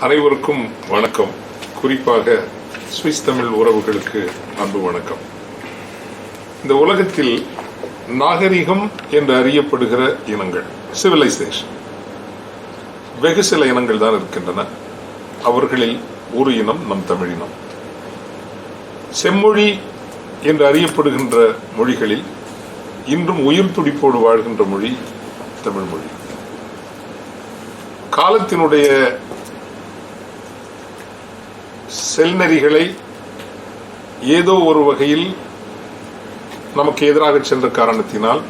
அனைவருக்கும் வணக்கம். குறிப்பாக சுவிஸ் தமிழ் உறவுகளுக்கு அன்பு வணக்கம். இந்த உலகத்தில் நாகரிகம் என்று அறியப்படுகிற இனங்கள், சிவிலைசேஷன், வெகு சில இனங்கள் தான் இருக்கின்றன. அவர்களில் ஒரு இனம் நம் தமிழினம். செம்மொழி என்று அறியப்படுகின்ற மொழிகளில் இன்றும் உயிர் துடிப்போடு வாழ்கின்ற மொழி தமிழ் மொழி. காலத்தினுடைய செல்நெறிகளை ஏதோ ஒரு வகையில் நமக்கு எதிராக சென்ற காரணத்தினால்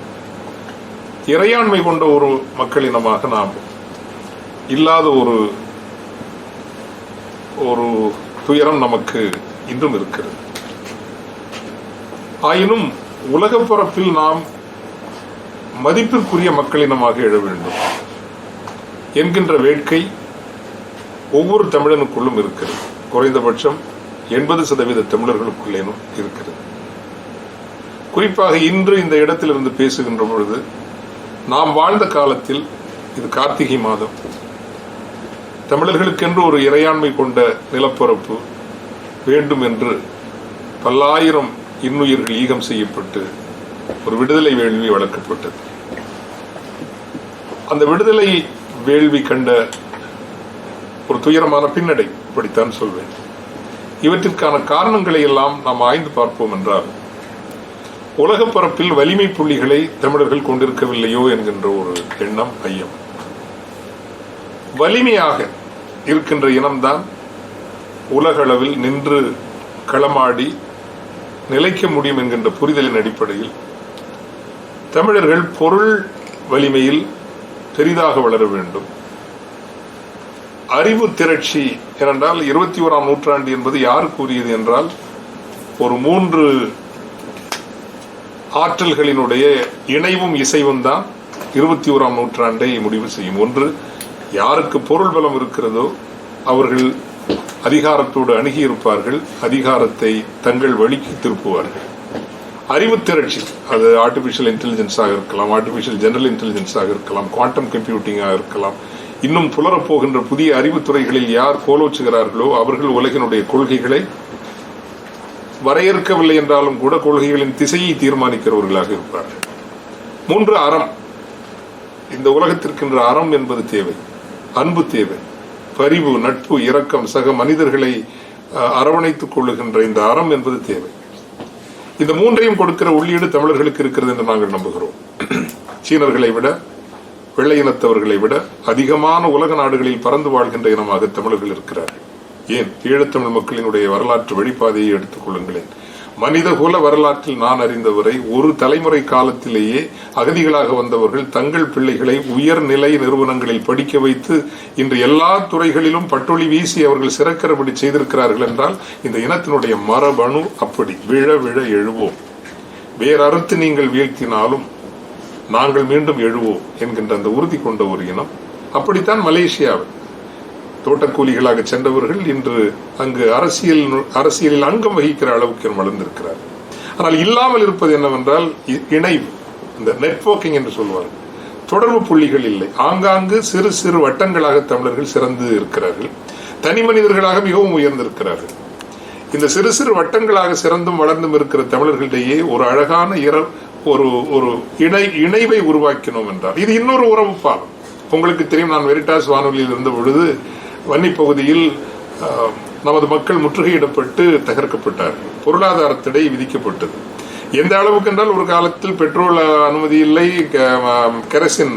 இறையாண்மை கொண்ட ஒரு மக்களினமாக நாம் இல்லாத ஒரு துயரம் நமக்கு இன்றும் இருக்கிறது. ஆயினும் உலக பரப்பில் நாம் மதிப்பிற்குரிய மக்களினமாக எழ வேண்டும் என்கின்ற வேட்கை ஒவ்வொரு தமிழனுக்குள்ளும் இருக்கிறது. குறைந்தபட்சம் 80% தமிழர்களுக்குள்ளேனும் இருக்கிறது. குறிப்பாக இன்று இந்த இடத்திலிருந்து பேசுகின்ற பொழுது நாம் வாழ்ந்த காலத்தில், இது கார்த்திகை மாதம், தமிழர்களுக்கென்று ஒரு இறையாண்மை கொண்ட நிலப்பரப்பு வேண்டும் என்று பல்லாயிரம் இன்னுயிர்கள் ஈகம் செய்யப்பட்டு ஒரு விடுதலை வேள்வி வளர்க்கப்பட்டது. அந்த விடுதலை வேள்வி கண்ட ஒரு துயரமான பின்னடை, இப்படித்தான் சொல்வேன். இவற்றிற்கான காரணங்களை எல்லாம் நாம் ஆய்ந்து பார்ப்போம் என்றால், உலக பரப்பில் வலிமை புள்ளிகளை தமிழர்கள் கொண்டிருக்கவில்லையோ என்கின்ற ஒரு எண்ணம், ஐயம். வலிமையாக இருக்கின்ற இனம்தான் உலக அளவில் நின்று களமாடி நிலைக்க முடியும் என்கின்ற புரிதலின் அடிப்படையில் தமிழர்கள் பொருள் வலிமையில் பெரிதாக வளர வேண்டும். அறிவு திரட்சி ஏனென்றால் 21ஆம் நூற்றாண்டு என்பது யார் கூறியது என்றால், ஒரு 3 ஆற்றல்களினுடைய இணைவும் இசைவும் தான் 21ஆம் நூற்றாண்டை முடிவு செய்யும். ஒன்று, யாருக்கு பொருள் பலம் இருக்கிறதோ அவர்கள் அதிகாரத்தோடு அணுகியிருப்பார்கள், அதிகாரத்தை தங்கள் வழிக்கு திருப்புவார்கள். அறிவு திரட்சி, அது ஆர்டிபிஷியல் இன்டெலிஜென்ஸாக இருக்கலாம், ஆர்டிபிஷியல் ஜெனரல் இன்டெலிஜென்ஸாக இருக்கலாம், குவாண்டம் கம்ப்யூட்டிங்காக இருக்கலாம், இன்னும் புலரப்போகின்ற புதிய அறிவுத்துறைகளில் யார் கோலோச்சுகிறார்களோ அவர்கள் உலகினுடைய கொள்கைகளை வரையறுக்கவில்லை என்றாலும் கூட கொள்கைகளின் திசையை தீர்மானிக்கிறவர்களாக இருப்பார்கள். 3, அறம். இந்த உலகத்திற்கின்ற அறம் என்பது தேவை. அன்பு தேவை, பரிவு, நட்பு, இரக்கம், சக மனிதர்களை அரவணைத்துக் கொள்ளுகின்ற இந்த அறம் என்பது தேவை. இந்த 3ஐயும் கொடுக்கிற உள்ளீடு தமிழர்களுக்கு இருக்கிறது என்று நாங்கள் நம்புகிறோம். சீனர்களை விட, வெள்ளை இனத்தவர்களை விட அதிகமான உலக நாடுகளில் பறந்து வாழ்கின்ற இனமாக தமிழர்கள் இருக்கிறார்கள். ஏன், ஈழத்தமிழ் மக்களினுடைய வரலாற்று வழிபாதையை எடுத்துக் கொள்ளுங்களேன். மனிதகுல வரலாற்றில் நான் அறிந்தவரை ஒரு தலைமுறை காலத்திலேயே அகதிகளாக வந்தவர்கள் தங்கள் பிள்ளைகளை உயர்நிலை நிறுவனங்களில் படிக்க வைத்து இன்று எல்லா துறைகளிலும் பட்டொளி வீசி அவர்கள் சிறக்கிறபடி செய்திருக்கிறார்கள் என்றால், இந்த இனத்தினுடைய மரபணு அப்படி. விழ விழ எழுவோம், வேறறுத்து நீங்கள் வீழ்த்தினாலும் நாங்கள் மீண்டும் எழுவோம் என்கின்ற அந்த உறுதி கொண்ட ஒரு இனம். அப்படித்தான் மலேசியாவில் தோட்டக்கூலிகளாக சென்றவர்கள் இன்று அங்கு அரசியலில் அங்கம் வகிக்கிற அளவுக்கு வளர்ந்திருக்கிறார். ஆனால் இல்லாமல் இருப்பது என்னவென்றால் இணைவு, இந்த நெட்வொர்க்கிங் என்று சொல்வார்கள். தொடர்பு புள்ளிகள் இல்லை. ஆங்காங்கு சிறு சிறு வட்டங்களாக தமிழர்கள் சிறந்து இருக்கிறார்கள், தனி மனிதர்களாக மிகவும் உயர்ந்திருக்கிறார்கள். இந்த சிறு சிறு வட்டங்களாக சிறந்தும் வளர்ந்தும் இருக்கிற தமிழர்களிடையே ஒரு அழகான ஒரு இணைவை உருவாக்கினோம் என்றால், இது இன்னொரு உறவு பாலம். உங்களுக்கு தெரியும், நான் வெரிட்டாஸ் வானொலியில் இருந்த பொழுது வன்னி பகுதியில் நமது மக்கள் முற்றுகையிடப்பட்டு தகர்க்கப்பட்டார்கள். பொருளாதார தடை விதிக்கப்பட்டது. எந்த அளவுக்கு என்றால், ஒரு காலத்தில் பெட்ரோல் அனுமதி இல்லை, கெரசின்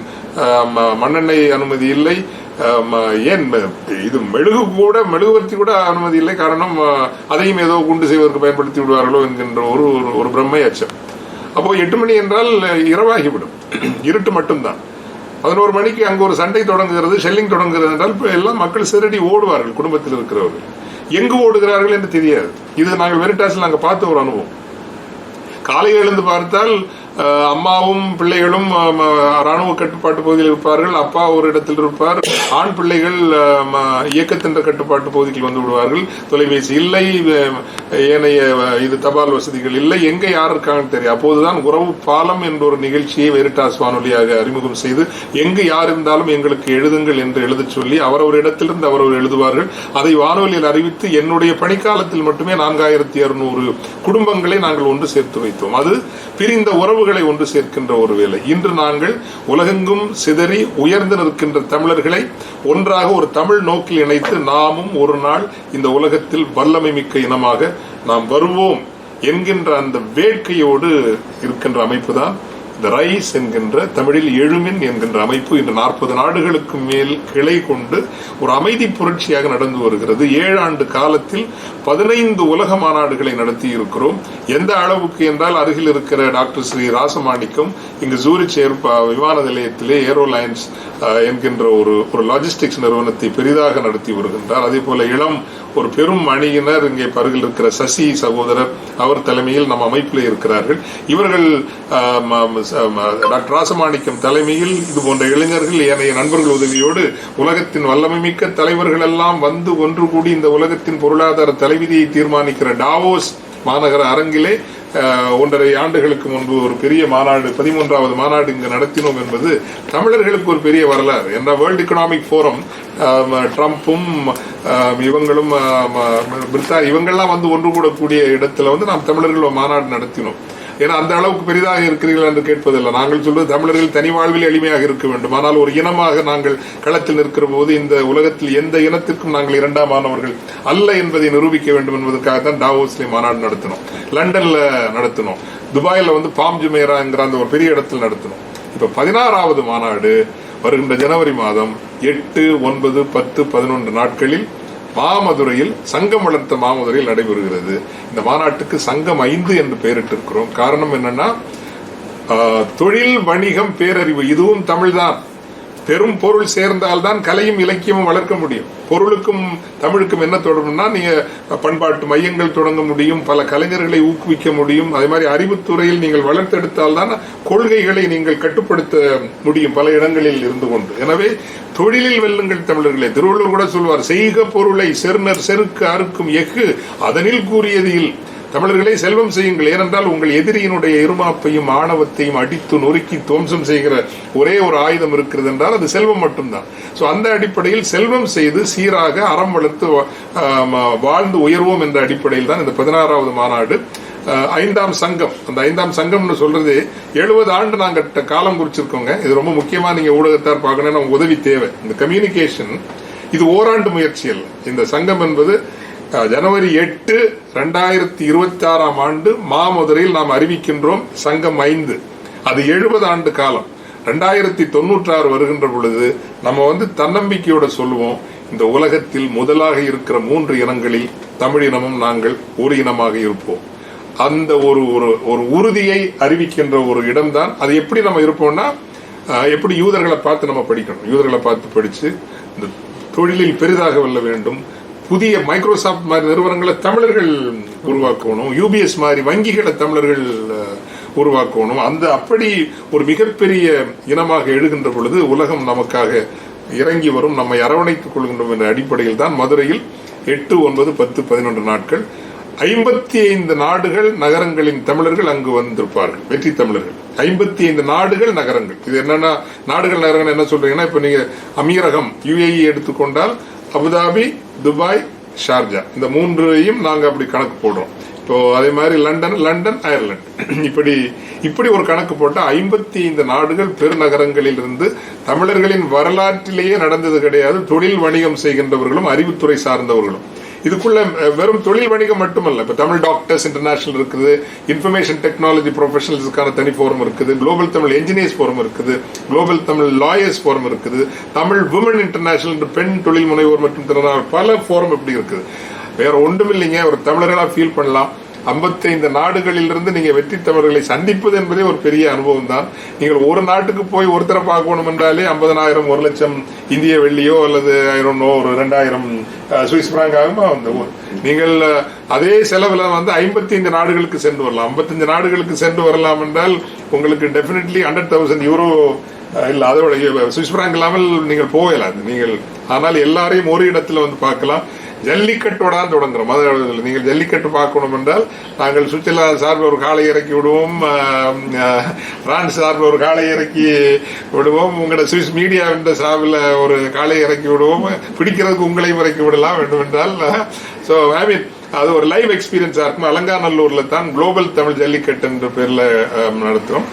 மண்ணெண்ணெய் அனுமதி இல்லை, ஏன் இது மெழுகுவர்த்தி கூட அனுமதி இல்லை. காரணம், அதையும் ஏதோ குண்டு செய்வதற்கு பயன்படுத்தி விடுவார்களோ என்கின்ற ஒரு பிரம்மை அச்சம். அப்போ 8 மணி என்றால் இரவாகிவிடும், இருட்டு மட்டும்தான். 11 மணிக்கு அங்கு ஒரு சண்டை தொடங்குகிறது, ஷெல்லிங் தொடங்குகிறது என்றால் எல்லாம் மக்கள் சிறடி ஓடுவார்கள். குடும்பத்தில் இருக்கிறவர்கள் எங்கு ஓடுகிறார்கள் என்று தெரியாது. இது நாங்கள் வெரிட்டாஸில் நாங்கள் பார்த்த ஒரு அனுபவம். காலையில் எழுந்து பார்த்தால் அம்மாவும் பிள்ளைகளும் ராணுவ கட்டுப்பாட்டு பகுதியில் இருப்பார்கள், அப்பா ஒரு இடத்தில் இருப்பார், ஆண் பிள்ளைகள் இயக்கத்தின் கட்டுப்பாட்டு பகுதியில் வந்து விடுவார்கள், தொலைபேசி இல்லை, ஏனைய இது தபால் வசதிகள் இல்லை, எங்க யார் இருக்காங்கன்னு தெரியும். அப்போதுதான் உறவு பாலம் என்ற ஒரு நிகழ்ச்சியை வெரிட்டாஸ் வானொலியாக அறிமுகம் செய்து எங்கு யார் இருந்தாலும் எங்களுக்கு எழுதுங்கள் என்று எழுத சொல்லி அவரவர் இடத்திலிருந்து அவரவர் எழுதுவார்கள். அதை வானொலியில் அறிவித்து என்னுடைய பணிக்காலத்தில் மட்டுமே 4600 குடும்பங்களை நாங்கள் ஒன்று சேர்த்து வைத்தோம். அது பிரிந்த உறவுகளை ஒன்று சேர்க்கின்ற ஒரு வேலை. இன்று நாங்கள் உலகெங்கும் சிதறி உயர்ந்து நிற்கின்ற தமிழர்களை ஒன்றாக ஒரு தமிழ் நோக்கில் இணைத்து நாமும் ஒரு நாள் இந்த உலகத்தில் வல்லமை மிக்க இனமாக நாம் வருவோம் என்கின்ற அந்த வேட்கையோடு இருக்கின்ற அமைப்பு தான் இந்த ரைஸ் என்கின்ற தமிழில் எழுமின் என்கின்ற அமைப்பு. இன்று 40 நாடுகளுக்கு மேல் கிளை கொண்டு ஒரு அமைதி புரட்சியாக நடந்து வருகிறது. 7 ஆண்டு காலத்தில் 15 உலக மாநாடுகளை நடத்தி இருக்கிறோம். எந்த அளவுக்கு என்றால் அருகில் இருக்கிற டாக்டர் ஸ்ரீ ராசமாணிக்கம் இங்கு ஜூரிச் விமான நிலையத்திலே ஏரோலைன்ஸ் என்கின்ற ஒரு லாஜிஸ்டிக்ஸ் நிறுவனத்தை பெரிதாக நடத்தி வருகின்றார். அதே போல இளம் ஒரு பெரும் அணியினர் இங்கே பருகில் இருக்கிற சசி சகோதரர் அவர் தலைமையில் நம் அமைப்பில் இருக்கிறார்கள். இவர்கள் டாக்டர் ராசமாணிக்கம் தலைமையில் இது போன்ற இளைஞர்கள் ஏனைய நண்பர்கள் உதவியோடு உலகத்தின் வல்லமை மிக்க தலைவர்கள் எல்லாம் வந்து ஒன்று கூடி இந்த உலகத்தின் பொருளாதார தலைவிதியை தீர்மானிக்கிற டாவோஸ் மாநகர அரங்கிலே 1.5 ஆண்டுகளுக்கு முன்பு ஒரு பெரிய மாநாடு 13வது மாநாடு இங்கு நடத்தினோம் என்பது தமிழர்களுக்கு ஒரு பெரிய வரலாறு. என்ற வேர்ல்டு எக்கனாமிக் ஃபோரம் ட்ரம்ப்பும் இவங்களும் இவங்கெல்லாம் வந்து ஒன்று கூடக்கூடிய இடத்துல வந்து நாம் தமிழர்கள் மாநாடு நடத்தினோம். ஏன்னா அந்த அளவுக்கு பெரிதாக இருக்கிறீர்கள் என்று கேட்பதில்லை. நாங்கள் சொல்வது தமிழர்கள் தனி வாழ்வில் எளிமையாக இருக்க வேண்டும். ஆனால் ஒரு இனமாக நாங்கள் களத்தில் நிற்கிற போது இந்த உலகத்தில் எந்த இனத்திற்கும் நாங்கள் இரண்டாமானவர்கள் அல்ல என்பதை நிரூபிக்க வேண்டும் என்பதற்காக தான் டாவோஸ்ல மாநாடு நடத்தினோம், லண்டன்ல நடத்தினோம், துபாயில வந்து பாம் ஜுமேரா என்கிற அந்த ஒரு பெரிய இடத்தில் நடத்தினோம். இப்ப 16வது மாநாடு வருகின்ற ஜனவரி மாதம் 8, 9, 10, 11 நாட்களில் மாமதுரையில் சங்கம் வளர்த்த மாமதுரையில் நடைபெறுகிறது. இந்த மாநாட்டுக்கு சங்கம் 5 என்று பெயரிட்டிருக்கிறோம். காரணம் என்னன்னா தொழில், வணிகம், பேரறிவு இதுவும் தமிழ்தான். பெரும் பொருள் சேர்ந்தால்தான் கலையும் இலக்கியமும் வளர்க்க முடியும். பொருளுக்கும் தமிழுக்கும் என்ன தொடர்புனா நீங்க பண்பாட்டு மையங்கள் தொடங்க முடியும், பல கலைஞர்களை ஊக்குவிக்க முடியும். அதே மாதிரி அறிவுத்துறையில் நீங்கள் வளர்த்தெடுத்தால்தான் கொள்கைகளை நீங்கள் கட்டுப்படுத்த முடியும் பல இடங்களில் இருந்து கொண்டு. எனவே தொழிலில் வெல்லுங்கள் தமிழர்களே. திருவள்ளுவர் கூட சொல்வார், செய்க பொருளை செருணர் செருக்கு அறுக்கும் எஃகு அதனில் கூறியதில். தமிழர்களை செல்வம் செய்யுங்கள். ஏனென்றால் உங்கள் எதிரியினுடைய இருமாப்பையும் ஆணவத்தையும் அடித்து நொறுக்கி துவம்சம் செய்கிற ஒரே ஒரு ஆயுதம் இருக்கிறது என்றால் அது செல்வம் மட்டும்தான். சோ அந்த அடிப்படையில் செல்வம் செய்து சீராக அறம் வளர்த்து வாழ்ந்து உயர்வோம் என்ற அடிப்படையில் தான் இந்த 16வது மாநாடு. 5ஆம் சங்கம், அந்த 5ஆம் சங்கம்னு சொல்றது 70 ஆண்டு நாங்க காலம் குறிச்சிருக்கோங்க. இது ரொம்ப முக்கியமா நீங்க ஊடகத்தார் பார்க்கணும்னா உதவி தேவை. இந்த கம்யூனிகேஷன் இது ஓராண்டு முயற்சி அல்ல. இந்த சங்கம் என்பது ஜனவரி 8, 2026ஆம் ஆண்டு மாமதுரையில் நாம் அறிவிக்கின்றோம் சங்கம் 5. அது 70 ஆண்டு காலம். 2096 வருகின்ற பொழுது நம்ம வந்து தன்னம்பிக்கையோட சொல்லுவோம், இந்த உலகத்தில் முதலாக இருக்கிற 3 இனங்களில் தமிழ் இனமும் நாங்கள் ஒரு இனமாக இருப்போம். அந்த ஒரு உறுதியை அறிவிக்கின்ற ஒரு இடம்தான். அது எப்படி நம்ம இருப்போம்னா, எப்படி யூதர்களை பார்த்து நம்ம படிக்கணும். யூதர்களை பார்த்து படிச்சு இந்த தொழிலில் பெரிதாக வெல்ல வேண்டும். புதிய மைக்ரோசாப்ட் மாதிரி நிறுவனங்களை தமிழர்கள் உருவாக்கணும், யூபிஎஸ் மாதிரி வங்கிகளை தமிழர்கள் உருவாக்கணும். அந்த அப்படி ஒரு மிகப்பெரிய இனமாக எழுகின்ற பொழுது உலகம் நமக்காக இறங்கி வரும், நம்மை அரவணைத்துக் கொள்கின்றோம் என்ற அடிப்படையில் தான் மதுரையில் 8, 9, 10, 11 நாட்கள் 55 நாடுகள் நகரங்களின் தமிழர்கள் அங்கு வந்திருப்பார்கள். வெற்றி தமிழர்கள் 55 நாடுகள் நகரங்கள். இது என்னன்னா நாடுகள் நகரங்கள் என்ன சொல்றீங்கன்னா, இப்ப நீங்க அமீரகம் UAE எடுத்துக்கொண்டால் அபுதாபி, துபாய், ஷார்ஜா இந்த 3ஐயும் நாங்க அப்படி கணக்கு போடுறோம். இப்போ அதே மாதிரி லண்டன், அயர்லாந்து இப்படி ஒரு கணக்கு போட்டா 55 நாடுகள் பெருநகரங்களில் இருந்து தமிழர்களின் வரலாற்றிலேயே நடந்தது கிடையாது. தொழில் வணிகம் செய்கின்றவர்களும் அறிவுத்துறை சார்ந்தவர்களும். இதுக்குள்ள வெறும் தொழில் வணிகம் மட்டுமல்ல, இப்ப தமிழ் டாக்டர்ஸ் இன்டர்நேஷனல் இருக்குது, இன்ஃபர்மேஷன் டெக்னாலஜி ப்ரொஃபஷனல்ஸ்க்கான தனி ஃபோரம் இருக்குது, குளோபல் தமிழ் என்ஜினியர்ஸ் ஃபோரம் இருக்குது, குளோபல் தமிழ் லாயர்ஸ் ஃபோரம் இருக்குது, தமிழ் விமன் இன்டர்நேஷனல் பெண் தொழில் முனைவோர் மற்றும் பல ஃபோரம் இப்படி இருக்குது. வேற ஒன்றும் இல்லைங்க. ஒரு தமிழர்களா ஃபீல் பண்ணலாம். 55 நாடுகளிலிருந்து நீங்க வெற்றி தமிழர்களை சந்திப்பது என்பதே ஒரு பெரிய அனுபவம் தான். நீங்கள் ஒரு நாட்டுக்கு போய் ஒருத்தரை பார்க்கணும் என்றாலே 50,000 1 லட்சம் இந்திய வெள்ளியோ அல்லது ஒரு 2000 சுவிஸ் பிராங்காகுமா வந்து நீங்கள் அதே செலவுல வந்து 55 நாடுகளுக்கு சென்று வரலாம். 55 நாடுகளுக்கு சென்று வரலாம் என்றால் உங்களுக்கு டெஃபினெட்லி 100,000 யூரோ இல்ல அதோட சுவிஸ் பிராங்க் இல்லாமல் நீங்கள் போகலாம். நீங்கள் ஆனால் எல்லாரையும் ஒரு இடத்துல வந்து பார்க்கலாம். ஜல்லிக்கட்டோட தான் தொடங்குறோம். அதாவது நீங்கள் ஜல்லிக்கட்டு பார்க்கணும் என்றால் நாங்கள் சுவிட்சர்லாந்து சார்பில் ஒரு காலை இறக்கி விடுவோம், பிரான்ஸ் சார்பில் ஒரு காலை இறக்கி விடுவோம், உங்களோட சுவிஸ் மீடியா என்ற சார்பில் ஒரு காலை இறக்கி விடுவோம், பிடிக்கிறதுக்கு உங்களையும் இறக்கி விடலாம் வேண்டும் என்றால். ஸோ ஐ மீன் அது ஒரு லைவ் எக்ஸ்பீரியன்ஸா இருக்கும். அலங்காநல்லூர்ல தான் குளோபல் தமிழ் ஜல்லிக்கட்டு என்ற பேர்ல நடத்துறோம்.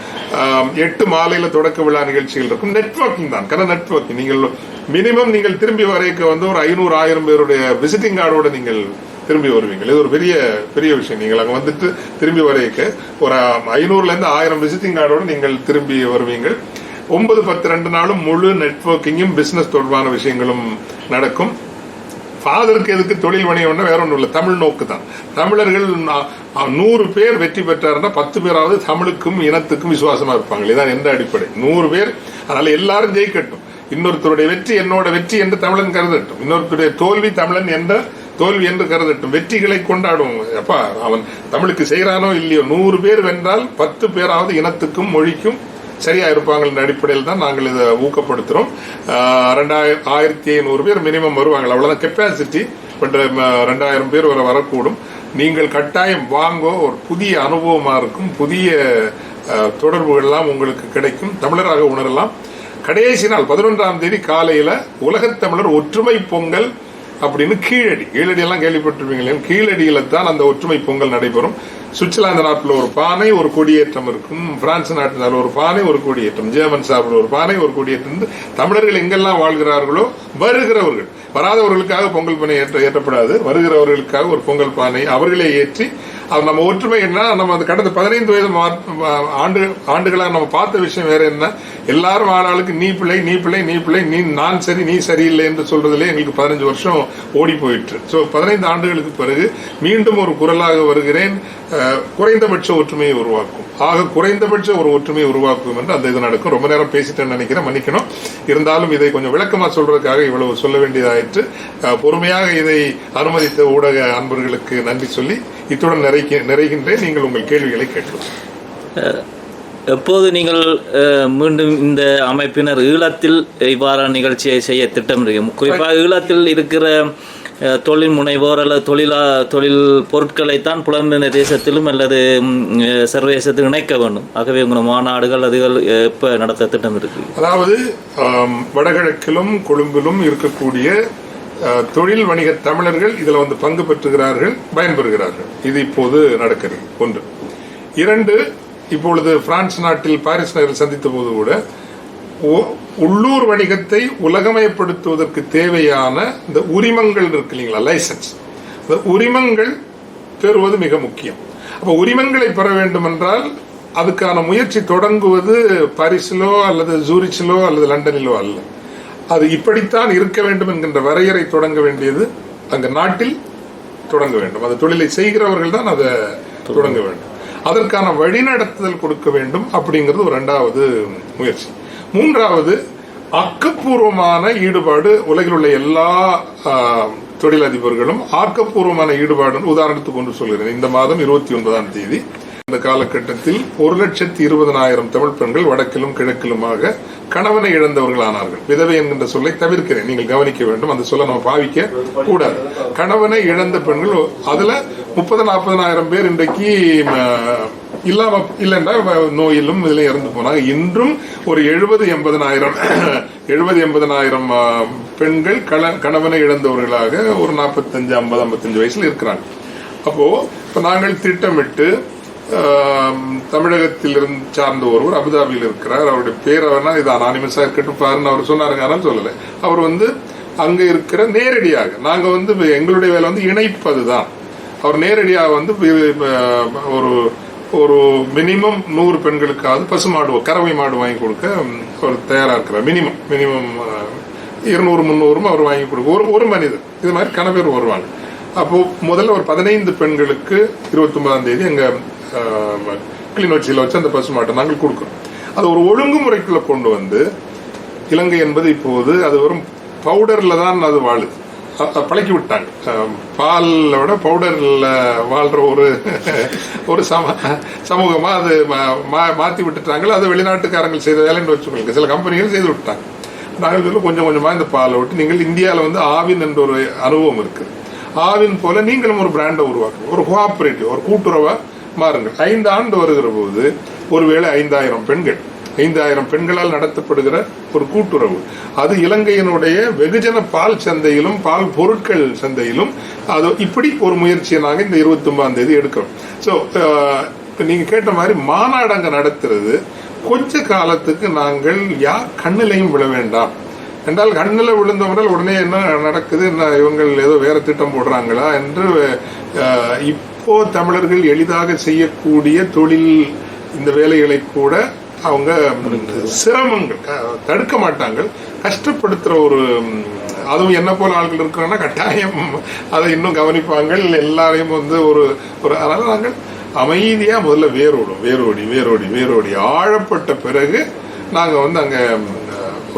8 மாலையில தொடக்க விழா நிகழ்ச்சிகள் இருக்கும். நெட்வொர்க்கிங் தான், கன நெட்வொர்க்கிங். நீங்கள் மினிமம் நீங்கள் திரும்பி வரைக்க வந்து ஒரு 500-1000 பேருடைய விசிட்டிங் கார்டோட நீங்கள் திரும்பி வருவீங்க. இது ஒரு பெரிய பெரிய விஷயம். நீங்கள் அங்க வந்துட்டு திரும்பி வரைக்க ஒரு 500லேருந்து 1000 விசிட்டிங் கார்டோட நீங்கள் திரும்பி வருவீங்க. 9-10 2 நாளும் முழு நெட்வொர்க்கிங்கும் பிசினஸ் தொடர்பான விஷயங்களும் நடக்கும். ஃபாதருக்கு எதுக்கு தொழில் வணிகம்னா வேற ஒன்றும் இல்லை, தமிழ் நோக்கு தான். தமிழர்கள் 100 பேர் வெற்றி பெற்றாருன்னா 10 பேராவது தமிழுக்கும் இனத்துக்கும் விசுவாசமா இருப்பாங்க. இதான் எந்த அடிப்படை. 100 பேர், அதனால எல்லாரும் ஜெயிக்கட்டும். இன்னொருத்தருடைய வெற்றி என்னோட வெற்றி என்று தமிழன் கருதட்டும், இன்னொருத்தருடைய தோல்வி தமிழன் என்ற தோல்வி என்று கருதட்டும். வெற்றிகளை கொண்டாடுவோம். அப்பா அவன் தமிழுக்கு செய்யறானோ இல்லையோ, 100 பேர் வென்றால் 10 பேராவது இனத்துக்கும் மொழிக்கும் சரியா இருப்பாங்க என்ற அடிப்படையில் தான் நாங்கள் இதை ஊக்கப்படுத்துறோம். 2500 பேர் மினிமம் வருவாங்க, அவ்வளவுதான் கெப்பாசிட்டி. பட் 2000 பேர் வரக்கூடும். நீங்கள் கட்டாயம் வாங்கோ. ஒரு புதிய அனுபவமா இருக்கும், புதிய தொடர்புகள்லாம் உங்களுக்கு கிடைக்கும், தமிழராக உணரலாம். கடைசி நாள் 11ஆம் தேதி காலையில உலகத்தமிழர் ஒற்றுமை பொங்கல் அப்படின்னு கீழடி எல்லாம் கேள்விப்பட்டிருப்பீங்களே, கீழடியில தான் அந்த ஒற்றுமை பொங்கல் நடைபெறும். சுவிட்சர்லாந்து நாட்டில் ஒரு பானை ஒரு கொடியேற்றம் இருக்கும், பிரான்ஸ் நாட்டினால் ஒரு பானை ஒரு கொடியேற்றம், ஜெர்மன் சார்பில் ஒரு பானை ஒரு கொடியேற்றம். தமிழர்கள் எங்கெல்லாம் வாழ்கிறார்களோ வருகிறவர்கள், வராதவர்களுக்காக பொங்கல் பானை ஏற்றப்படாது, வருகிறவர்களுக்காக ஒரு பொங்கல் பானை அவர்களே ஏற்றி அது நம்ம ஒற்றுமை என்ன. நம்ம அந்த கடந்த 15 வயது ஆண்டுகளாக நம்ம பார்த்த விஷயம் வேற என்ன, எல்லாரும் ஆளாளுக்கு நீ பிள்ளை நீ பிள்ளை நீ பிள்ளை, நீ நான் சரி நீ சரியில்லை என்று சொல்றதுல எங்களுக்கு 15 வருஷம் ஓடி போயிட்டு. ஸோ 15 ஆண்டுகளுக்கு பிறகு மீண்டும் ஒரு குரலாக வருகிறேன். குறைந்தபட்ச ஒற்றுமையை உருவாக்கும். ஆக குறைந்தபட்ச ஒரு ஒற்றுமையை உருவாக்கும் என்று அந்த இது நடக்கும். ரொம்ப நேரம் பேசிட்டேன்னு நினைக்கிறேன், மன்னிக்கணும். இருந்தாலும் இதை கொஞ்சம் விளக்கமா சொல்றதுக்காக இவ்வளவு சொல்ல வேண்டியதாயிற்று. பொறுமையாக இதை அனுமதித்த ஊடக அன்பர்களுக்கு நன்றி சொல்லி இத்துடன் நிறைகின்றேன். நீங்கள் உங்கள் கேள்விகளை கேட்கலாம். எப்போது நீங்கள் மீண்டும் இந்த அமைப்பினர் ஈழத்தில் இவ்வாறான நிகழ்ச்சியை செய்ய திட்டமிடுகிறீங்க? குறிப்பாக ஈழத்தில் இருக்கிற தொழில் முனைவோர் அல்லது தொழில் பொருட்களைத்தான் புலம்பெயர்ந்த தேசத்திலும் அல்லது சர்வதேசத்தில் இணைக்க வேண்டும். ஆகவே உங்கள் மாநாடுகள் அதுகள் எப்போ நடத்த திட்டம் இருக்கு? அதாவது வடகிழக்கிலும் கொழும்பிலும் இருக்கக்கூடிய தொழில் வணிக தமிழர்கள் இதுல வந்து பங்கு பெற்றுகிறார்கள், பயன்பெறுகிறார்கள். இது இப்போது நடக்கிறது. 1. 2, இப்பொழுது பிரான்ஸ் நாட்டில் பாரிஸ் நகரில் சந்தித்த போது கூட உள்ளூர் வணிகத்தை உலகமயப்படுத்துவதற்கு தேவையான இந்த உரிமங்கள் இருக்கு இல்லைங்களா, லைசன்ஸ், இந்த உரிமங்கள் பெறுவது மிக முக்கியம். அப்ப உரிமங்களை பெற வேண்டும் என்றால் அதுக்கான முயற்சி தொடங்குவது பாரிஸிலோ அல்லது ஜூரிச்சிலோ அல்லது லண்டனிலோ அல்ல. அது இப்படித்தான் இருக்க வேண்டும் என்கின்ற வரையறை தொடங்க வேண்டியது அங்க நாட்டில் தொடங்க வேண்டும். அந்த தொழிலை செய்கிறவர்கள் தான் அதை தொடங்க வேண்டும். அதற்கான வழிநடத்துதல் கொடுக்க வேண்டும். அப்படிங்கிறது ஒரு 2வது முயற்சி. 3வது ஆக்கப்பூர்வமான ஈடுபாடு. உலகில் உள்ள எல்லா தொழிலதிபர்களும் ஆக்கப்பூர்வமான ஈடுபாடு. உதாரணத்துக்கு கொண்டு சொல்கிறேன். இந்த மாதம் 29ஆம் தேதி இந்த காலகட்டத்தில் 1,20,000 தமிழ் பெண்கள் வடக்கிலும் கிழக்கிலுமாக கணவனை இழந்தவர்கள் ஆனார்கள். விதவை என்கின்ற சொல்லை தவிர்க்கிறேன், நீங்கள் கவனிக்க வேண்டும். அந்த சொல்ல நம்ம பாவிக்க கூடாது. கணவனை இழந்த பெண்கள், அதுல 30,000-40,000 பேர் இன்றைக்கு இல்லைன்னா நோயிலும் இதுல இறந்து போனாங்க. இன்றும் ஒரு 70,000-80,000 பெண்கள் கணவனை இழந்தவர்களாக ஒரு 45-50-55 வயசுல இருக்கிறாங்க. அப்போ இப்ப நாங்கள் திட்டமிட்டு தமிழகத்தில் இருந்து சார்ந்த ஒருவர் அபுதாபியில் இருக்கிறார். அவருடைய பேர் இது அனானிமஸா இருக்கட்டும் பாருன்னு அவர் சொன்னாருங்க, ஆனால் சொல்லலை. அவர் அங்க இருக்கிற நேரடியாக நாங்க எங்களுடைய வேலை இணைப்பதுதான். அவர் நேரடியாக ஒரு மினிமம் 100 பெண்களுக்காவது பசுமாடு கறவை மாடு வாங்கி கொடுக்க அவர் தயாரா இருக்கிறார். மினிமம் 200-300 அவர் வாங்கி கொடுக்க ஒரு மனிதர். இது மாதிரி கன பேர் வருவாங்க. அப்போ முதல்ல ஒரு 15 பெண்களுக்கு 29ஆம் தேதி எங்க கிளிநொச்சியில் வச்சு அந்த பசுமாட்டை நாங்கள் கொடுக்கிறோம். அது ஒரு ஒழுங்குமுறைக்குள்ள கொண்டு வந்து, இலங்கை என்பது இப்போது அது வெறும் பவுடர்ல தான் அது வாழுது, பழக்கி விட்டாங்க. பாலோட பவுடர்ல வாழ்ற ஒரு சமூகமா அது மாத்தி விட்டுட்டாங்க. அது வெளிநாட்டுக்காரங்கள் செய்த வேலைன்னு வச்சுக்கோங்க, சில கம்பெனிகள் செய்து விட்டாங்க. நாங்கள் கொஞ்சம் கொஞ்சமா இந்த பாலை விட்டு, நீங்கள் இந்தியாவில் வந்து ஆவின் என்ற ஒரு அனுபவம் இருக்கு, ஆவின் போல நீங்களும் ஒரு பிராண்டை உருவாக்குங்க, ஒரு கோஆபரேட்டிவ், ஒரு கூட்டுறவா மாறுங்கள். 5 ஆண்டு வருகிற போது ஒருவேளை 5000 பெண்களால் நடத்தப்படுகிற ஒரு கூட்டுறவு, அது இலங்கையினுடைய வெகுஜன பால் சந்தையிலும் பால் பொருட்கள் சந்தையிலும் அது இப்படி ஒரு முயற்சியை நாங்கள் இந்த 29ஆம் தேதி எடுக்கிறோம். ஸோ நீங்க கேட்ட மாதிரி மாநாடு அங்க நடத்துறது கொஞ்ச காலத்துக்கு நாங்கள் யார் கண்ணிலையும் விழ வேண்டாம் என்றால், கண்ணில் விழுந்தவர்கள் உடனே என்ன நடக்குது, என்ன இவங்கள் ஏதோ வேற திட்டம் போடுறாங்களா என்று இப்போ தமிழர்கள் எளிதாக செய்யக்கூடிய தொழில் இந்த வேலைகளை கூட அவங்க சிரமங்கள் தடுக்க மாட்டாங்க, கஷ்டப்படுத்துற ஒரு, அதுவும் என்ன போல ஆட்கள் இருக்கிறாங்கன்னா கட்டாயம் அதை இன்னும் கவனிப்பாங்க. எல்லாரையும் வந்து ஒரு அதனால நாங்கள் அமைதியா முதல்ல வேரோடி ஆழப்பட்ட பிறகு நாங்க வந்து அங்க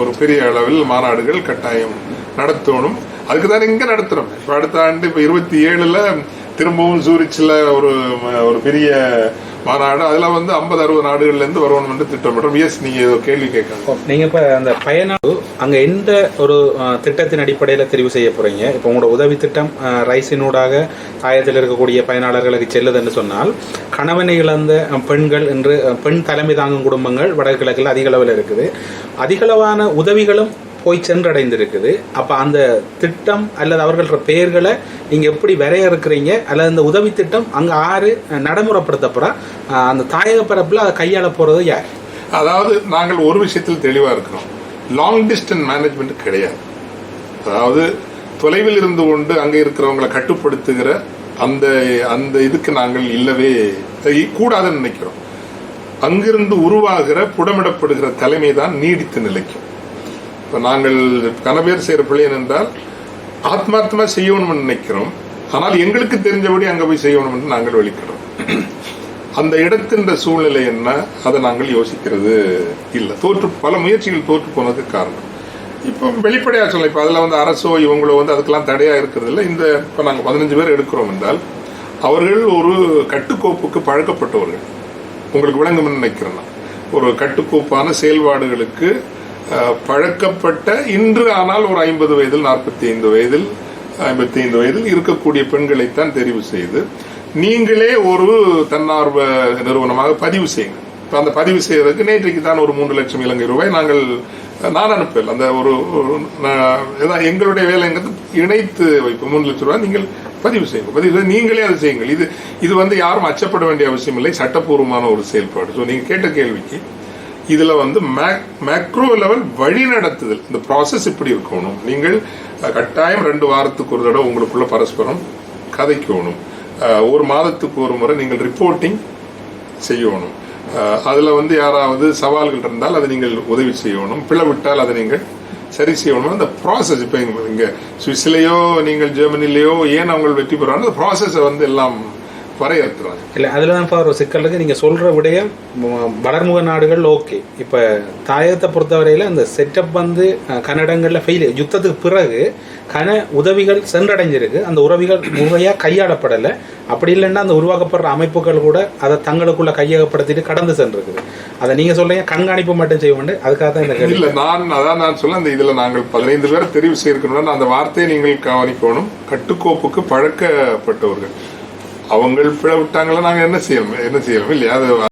ஒரு பெரிய அளவில் மாநாடுகள் கட்டாயம் நடத்தணும். அதுக்கு தான் இங்க நடத்துறோம். இப்ப அடுத்த ஆண்டு இப்ப 27ல திரும்பவும் சூரிச்சில் ஒரு பெரிய மாநாடு, அதுல வந்து 50-60 நாடுகள்ல இருந்து வரணும் என்று திட்டமிடுறோம். எஸ், நீங்க ஏதோ கேள்வி கேட்கலாம். நீங்க இப்ப அந்த பயனாளி அங்க எந்த ஒரு திட்டத்தின் அடிப்படையில தெரிவு செய்ய போறீங்க? இப்ப உங்களோட உதவி திட்டம் ரைஸினூடாக தாயத்தில் இருக்கக்கூடிய பயனாளர்களுக்கு செல்லுதுன்னு சொன்னால், கணவனை இழந்த பெண்கள் என்று பெண் தலைமை தாங்கும் குடும்பங்கள் வடகிழக்கில் அதிக அளவில் இருக்குது, அதிகளவான உதவிகளும் போய் சென்றடைந்திருக்குது. அப்ப அந்த திட்டம் அல்லது அவர்கள பெயர்களை நீங்க எப்படி வரையறுக்கிறீங்க, அல்லது அந்த உதவி திட்டம் அங்க ஆறு நடைமுறைப்படுத்தப்பட அந்த தாயக பரப்புல அதை கையாள போறது யார்? அதாவது நாங்கள் ஒரு விஷயத்தில் தெளிவா இருக்கிறோம், லாங் டிஸ்டன்ஸ் மேனேஜ்மெண்ட் கிடையாது. அதாவது தொலைவில் இருந்து கொண்டு அங்க இருக்கிறவங்களை கட்டுப்படுத்துகிற அந்த இதுக்கு நாங்கள் இல்லவே கூடாதுன்னு நினைக்கிறோம். அங்கிருந்து உருவாகிற புடமிடப்படுகிற தலைமை தான் நீடித்து நிலைக்கும். இப்போ நாங்கள் கனபேர் செய்கிற பிள்ளை என்றால் ஆத்மார்த்தமா செய்யணும்னு நினைக்கிறோம், ஆனால் எங்களுக்கு தெரிஞ்சபடி அங்கே போய் செய்யணும்னு நாங்கள் வெளிக்கிறோம். அந்த இடத்தின் சூழ்நிலை என்ன அதை நாங்கள் யோசிக்கிறது இல்லை. பல முயற்சிகள் தோற்று போனதுக்கு காரணம் இப்போ வெளிப்படையாக சொல்லலாம். இப்போ அதில் வந்து அரசோ இவங்களோ வந்து அதுக்கெல்லாம் தடையாக இருக்கிறது இல்லை. இப்போ நாங்கள் 15 பேர் எடுக்கிறோம் என்றால் அவர்கள் ஒரு கட்டுக்கோப்புக்கு பழக்கப்பட்டவர்கள். உங்களுக்கு விளங்கும்னு நினைக்கிறேன், ஒரு கட்டுக்கோப்பான செயல்பாடுகளுக்கு பழக்கப்பட்ட, இன்று ஆனால் ஒரு 50 வயதில் 45 வயதில் 55 வயதில் இருக்கக்கூடிய பெண்களைத்தான் தெரிவு செய்து நீங்களே ஒரு தன்னார்வ நிறுவனமாக பதிவு செய்யுங்க. இப்போ அந்த பதிவு செய்யறதுக்கு நேற்றைக்கு தான் ஒரு 3 லட்சம் இலங்கை ரூபாய் நான் அனுப்பல. அந்த எங்களுடைய வேலைங்கிறது இணைத்து வைப்பு 3 லட்சம் ரூபாய் நீங்கள் பதிவு செய்யுங்க, நீங்களே அதை செய்யுங்கள். இது வந்து யாரும் அச்சப்பட வேண்டிய அவசியம் இல்லை, சட்டப்பூர்வமான ஒரு செயல்பாடு. ஸோ நீங்க கேட்ட கேள்விக்கு இதுல வந்து மேக்ரோ லெவல் வழி நடத்துதல், இந்த ப்ராசஸ் இப்படி இருக்கணும். நீங்கள் கட்டாயம் 2 வாரத்துக்கு ஒரு தடவை உங்களுக்குள்ள பரஸ்பரம் கதைக்கணும், 1 மாதத்துக்கு ஒரு முறை நீங்கள் ரிப்போர்ட்டிங் செய்யணும். அதுல வந்து யாராவது சவால்கள் இருந்தால் அதை நீங்கள் உதவி செய்யணும், பிளவிட்டால் அதை நீங்கள் சரி செய்யணும். அந்த ப்ராசஸ் இப்போ இங்க சுவிஸ்லேயோ நீங்கள் ஜெர்மனிலேயோ ஏன் அவங்க வெற்றி பெறாங்க, அந்த ப்ராசஸை வந்து எல்லாம் வரையறுத்துறாங்க. இல்லை, அதில் தான் ஒரு சிக்கல் இருக்குது. நீங்கள் சொல்கிற விடயம் வளர்முக நாடுகள் ஓகே. இப்போ தாயகத்தை பொறுத்தவரையில் அந்த செட்டப் வந்து கன்னடங்களில் ஃபெயில், யுத்தத்துக்கு பிறகு உதவிகள் சென்றடைஞ்சிருக்கு, அந்த உறவிகள் முறையாக கையாளப்படலை. அப்படி இல்லைன்னா அந்த உருவாக்கப்படுற அமைப்புகள் கூட அதை தங்களுக்குள்ள கையகப்படுத்திட்டு கடந்து சென்றிருக்குது. அதை நீங்கள் சொல்றீங்க கண்காணிப்பு மட்டும் செய்ய வேண்டும், அதுக்காக தான் இந்த கேள்வி. இல்லை, நான் சொல்ல அந்த இதில் நாங்கள் 15 பேரை தெரிவு செய்யணும்னா அந்த வார்த்தையை நீங்கள் கவனிக்கணும். கட்டுக்கோப்புக்கு பழக்கப்பட்டவர்கள், அவங்க பிழை விட்டாங்களா நாங்கள் என்ன செய்யணும் இல்லையா? அது